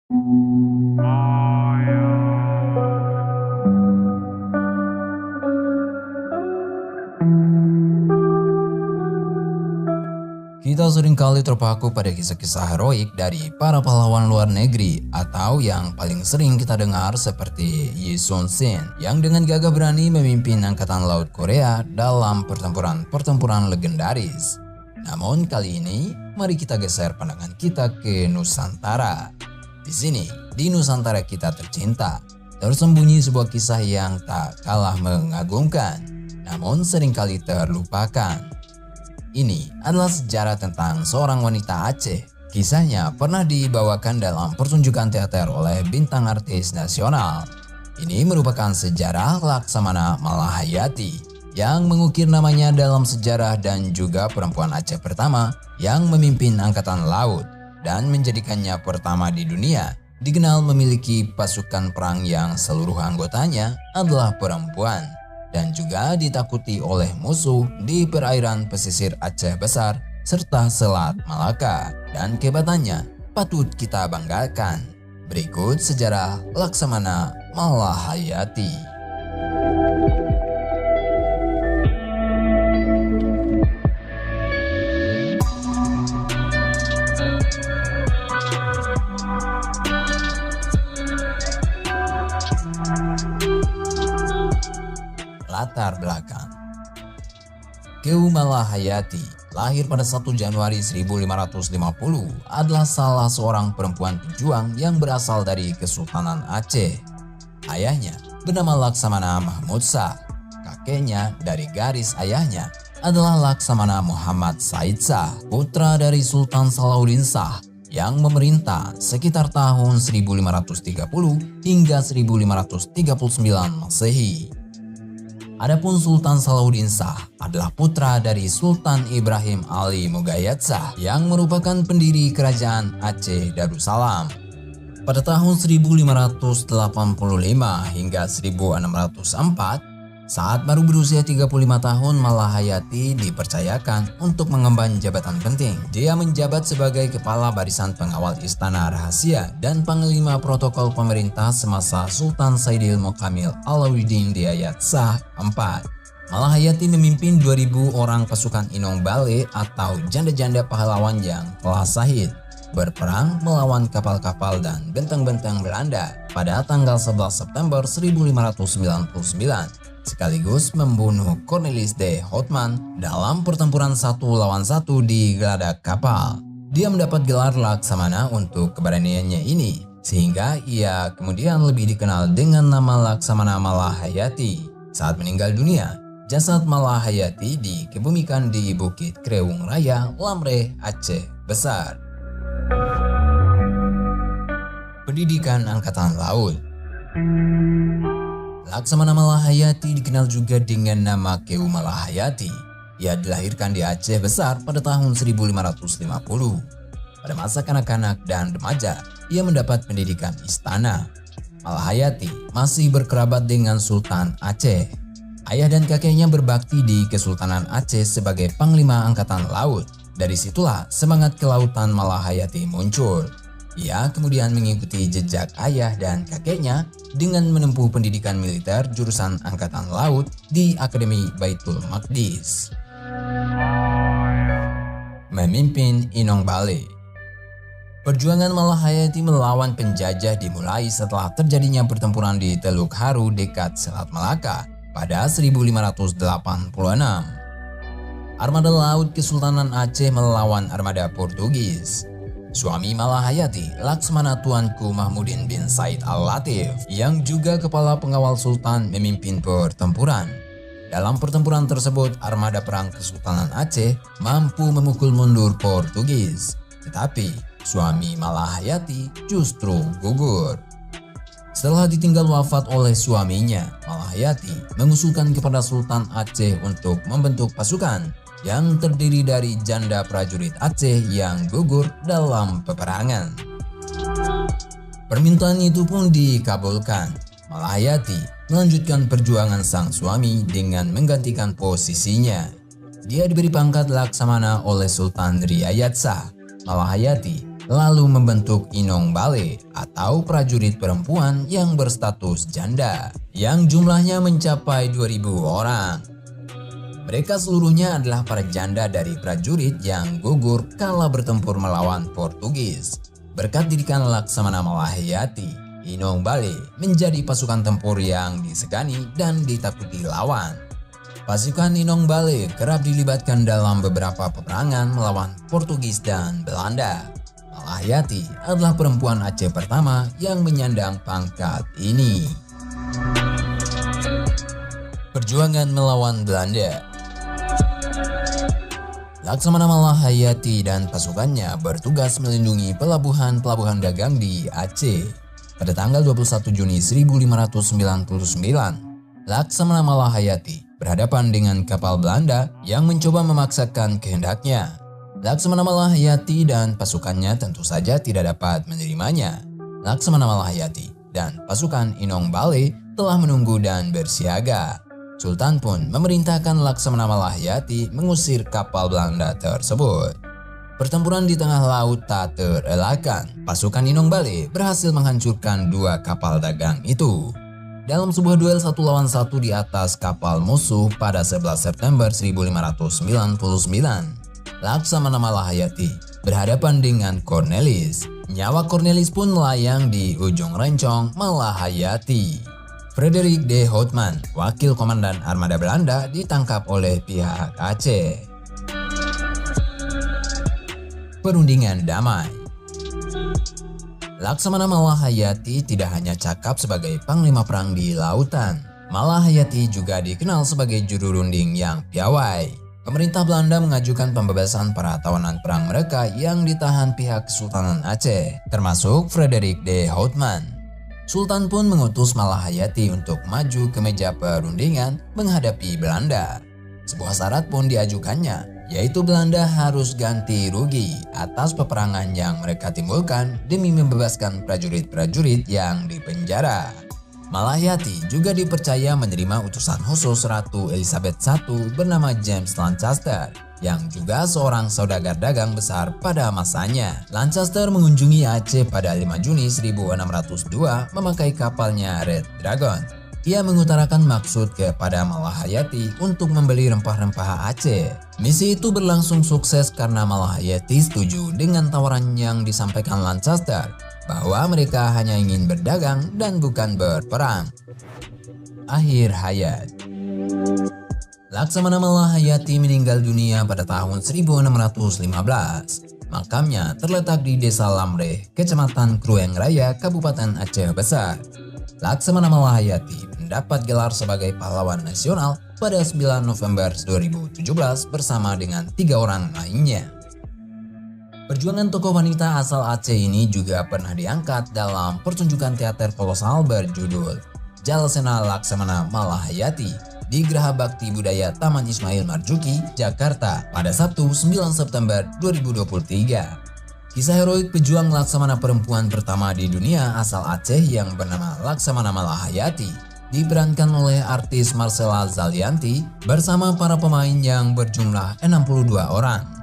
Kita seringkali terpaku pada kisah-kisah heroik dari para pahlawan luar negeri atau yang paling sering kita dengar seperti Yi Sun Sin yang dengan gagah berani memimpin Angkatan Laut Korea dalam pertempuran-pertempuran legendaris. Namun kali ini mari kita geser pandangan kita ke Nusantara. Di sini, di Nusantara kita tercinta, tersembunyi sebuah kisah yang tak kalah mengagumkan, namun seringkali terlupakan. Ini adalah sejarah tentang seorang wanita Aceh. Kisahnya pernah dibawakan dalam pertunjukan teater oleh bintang artis nasional. Ini merupakan sejarah Laksamana Malahayati yang mengukir namanya dalam sejarah dan juga perempuan Aceh pertama yang memimpin Angkatan Laut dan menjadikannya pertama di dunia dikenal memiliki pasukan perang yang seluruh anggotanya adalah perempuan dan juga ditakuti oleh musuh di perairan pesisir Aceh Besar serta Selat Malaka, dan kehebatannya patut kita banggakan. Berikut sejarah Laksamana Malahayati. Latar belakang. Keum Malahayati lahir pada 1 Januari 1550 adalah salah seorang perempuan pejuang yang berasal dari Kesultanan Aceh. Ayahnya bernama Laksamana Mahmud Shah. Kakeknya dari garis ayahnya adalah Laksamana Muhammad Said Shah, putra dari Sultan Salahuddin Shah yang memerintah sekitar tahun 1530 hingga 1539 Masehi. Adapun Sultan Salahuddin Shah adalah putra dari Sultan Ibrahim Ali Mugayyad Shah yang merupakan pendiri kerajaan Aceh Darussalam. Pada tahun 1585 hingga 1604, saat baru berusia 35 tahun, Malahayati dipercayakan untuk mengemban jabatan penting. Dia menjabat sebagai Kepala Barisan Pengawal Istana Rahasia dan Panglima Protokol Pemerintah semasa Sultan Saidil Mokamil Alauddin Diyayat Shah IV. Malahayati memimpin 2000 orang pasukan Inong Bale atau janda-janda pahlawan yang telah syahid berperang melawan kapal-kapal dan benteng-benteng Belanda pada tanggal 11 September 1599. Sekaligus membunuh Cornelis de Houtman dalam pertempuran 1 lawan 1 di geladak kapal. Dia mendapat gelar Laksamana untuk keberaniannya ini, sehingga ia kemudian lebih dikenal dengan nama Laksamana Malahayati. Saat meninggal dunia, jasad Malahayati dikebumikan di Bukit Krewung Raya, Lamre, Aceh Besar. Pendidikan Angkatan Laut. Laksamana Malahayati dikenal juga dengan nama Keum Malahayati. Ia dilahirkan di Aceh Besar pada tahun 1550. Pada masa kanak-kanak dan remaja, ia mendapat pendidikan istana. Malahayati masih berkerabat dengan Sultan Aceh. Ayah dan kakeknya berbakti di Kesultanan Aceh sebagai Panglima Angkatan Laut. Dari situlah semangat kelautan Malahayati muncul. Ia kemudian mengikuti jejak ayah dan kakeknya dengan menempuh pendidikan militer jurusan Angkatan Laut di Akademi Baitul Maqdis. Memimpin Inong Bale. Perjuangan Malahayati melawan penjajah dimulai setelah terjadinya pertempuran di Teluk Haru dekat Selat Malaka pada 1586. Armada Laut Kesultanan Aceh melawan armada Portugis. Suami Malahayati, Laksamana Tuanku Mahmudin bin Said Al-Latif, yang juga kepala pengawal Sultan, memimpin pertempuran. Dalam pertempuran tersebut, armada perang Kesultanan Aceh mampu memukul mundur Portugis. Tetapi, suami Malahayati justru gugur. Setelah ditinggal wafat oleh suaminya, Malahayati mengusulkan kepada Sultan Aceh untuk membentuk pasukan yang terdiri dari janda prajurit Aceh yang gugur dalam peperangan. Permintaan itu pun dikabulkan. Malahayati melanjutkan perjuangan sang suami dengan menggantikan posisinya. Dia diberi pangkat Laksamana oleh Sultan Riyayat Shah. Malahayati lalu membentuk Inong Bale atau prajurit perempuan yang berstatus janda yang jumlahnya mencapai 2.000 orang. Mereka seluruhnya adalah para janda dari prajurit yang gugur kala bertempur melawan Portugis. Berkat didikan Laksamana Malahayati, Inong Bale menjadi pasukan tempur yang disegani dan ditakuti lawan. Pasukan Inong Bale kerap dilibatkan dalam beberapa peperangan melawan Portugis dan Belanda. Malahayati adalah perempuan Aceh pertama yang menyandang pangkat ini. Perjuangan melawan Belanda. Laksamana Malahayati dan pasukannya bertugas melindungi pelabuhan-pelabuhan dagang di Aceh. Pada tanggal 21 Juni 1599, Laksamana Malahayati berhadapan dengan kapal Belanda yang mencoba memaksakan kehendaknya. Laksamana Malahayati dan pasukannya tentu saja tidak dapat menerimanya. Laksamana Malahayati dan pasukan Inong Bale telah menunggu dan bersiaga. Sultan pun memerintahkan Laksamana Malahayati mengusir kapal Belanda tersebut. Pertempuran di tengah laut tak terelakkan. Pasukan Inong Bale berhasil menghancurkan 2 kapal dagang itu. Dalam sebuah duel 1 lawan 1 di atas kapal musuh pada 11 September 1599, Laksamana Malahayati berhadapan dengan Cornelis. Nyawa Cornelis pun melayang di ujung rencong Malahayati. Frederik de Houtman, wakil komandan armada Belanda, ditangkap oleh pihak Aceh. Perundingan damai. Laksamana Malahayati tidak hanya cakap sebagai panglima perang di lautan. Malahayati juga dikenal sebagai juru runding yang piawai. Pemerintah Belanda mengajukan pembebasan para tawanan perang mereka yang ditahan pihak Kesultanan Aceh, termasuk Frederik de Houtman. Sultan pun mengutus Malahayati untuk maju ke meja perundingan menghadapi Belanda. Sebuah syarat pun diajukannya, yaitu Belanda harus ganti rugi atas peperangan yang mereka timbulkan demi membebaskan prajurit-prajurit yang dipenjara. Malahayati juga dipercaya menerima utusan khusus Ratu Elizabeth I bernama James Lancaster, yang juga seorang saudagar dagang besar pada masanya. Lancaster mengunjungi Aceh pada 5 Juni 1602 memakai kapalnya Red Dragon. Ia mengutarakan maksud kepada Malahayati untuk membeli rempah-rempah Aceh. Misi itu berlangsung sukses karena Malahayati setuju dengan tawaran yang disampaikan Lancaster bahwa mereka hanya ingin berdagang dan bukan berperang. Akhir hayat. Laksamana Malahayati meninggal dunia pada tahun 1615. Makamnya terletak di Desa Lamreh, Kecamatan Krueng Raya, Kabupaten Aceh Besar. Laksamana Malahayati mendapat gelar sebagai pahlawan nasional pada 9 November 2017 bersama dengan 3 orang lainnya. Perjuangan tokoh wanita asal Aceh ini juga pernah diangkat dalam pertunjukan teater kolosal berjudul Jalasena Laksamana Malahayati di Geraha Bakti Budaya Taman Ismail Marzuki, Jakarta pada Sabtu 9 September 2023. Kisah heroik pejuang Laksamana perempuan pertama di dunia asal Aceh yang bernama Laksamana Malahayati diperankan oleh artis Marcella Zalianty bersama para pemain yang berjumlah 62 orang.